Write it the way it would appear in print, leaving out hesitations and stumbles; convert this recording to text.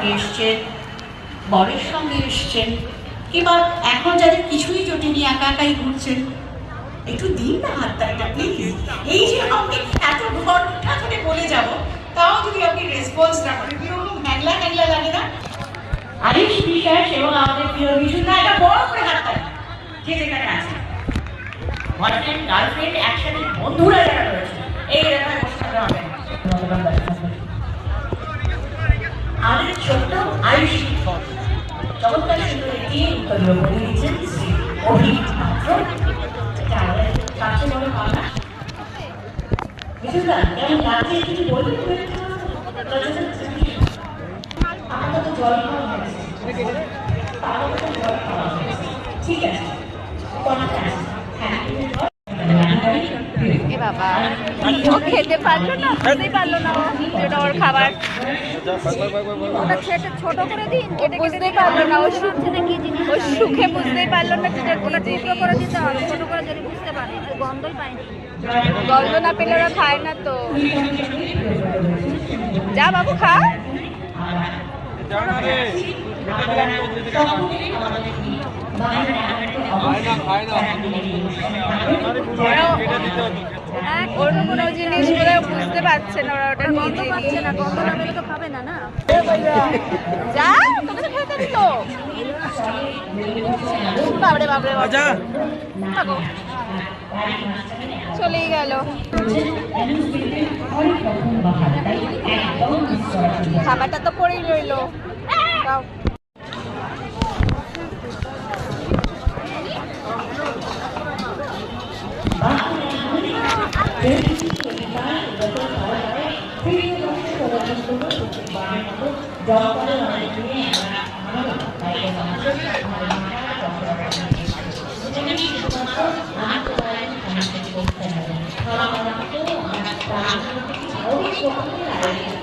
সঙ্গে এসছেন, বরের সঙ্গে এসছেন, কিংবা এখন যাদের কিছুই জোটেনি একা একাই ঘুরছেন, একটু দিন না হাততালিটা প্লিজ। এই যে আমি এত ঘন্টা ধরে বলে যাব, তাও যদি আপনি রেসপন্স না করেন, কিরকম হ্যাংলা হ্যাংলা লাগে না? আরিশ বিশ্বাস এবং আমাদের প্রিয় বিষ্ণু না, এটা বড় করে হাততালি যে যেখানে আছে, বয়ফ্রেন্ড গার্লফ্রেন্ড একসাথে বন্ধুরা যারা রয়েছে, এই রেখায় বসতে হবে। আমাদের ছোট্ট আয়ুষ চমৎকার সুন্দর একটি উত্তরীয় বলে দিচ্ছেন শ্রী অভিজিৎ পাত্র। এটা আমাদের সবচেয়ে বড় পাওনা। বিশুদ্ধা কেমন লাগছে কিছু বলবেন? আপাতত জল খাওয়া হয়েছে, আপাতত জল খাওয়া হয়েছে, ঠিক আছে, কমাতে আছে। হ্যাঁ বাবা ও খেতে পারলো না, বুঝতেই পারলো না যেটা ওর খাবার, ওটা খেতে ছোট করে দিন, কেটে বুঝতেই পারলো না, ও শুনছে না কি জিনিস, ও সুখে বুঝতেই পারলো না যেটা ওটা টুকরো করে দিতে হবে, ছোট করে যদি বুঝতে পারে, গন্ধই পায়নি, গন্ধ না পেলে ওরা খায় না তো। যা বাবু খা। অন্য কোনো জিনিস বলে বুঝতে পারছে না, ওরা ওটা গন্ধ পাচ্ছে না, গন্ধ না পেলে তো খাবে না। না যা, তোকে তো খেতে দিল। বাবরে বাবরে চলেই গেল। খাবারটা তো পড়েই রইলো। Thank you.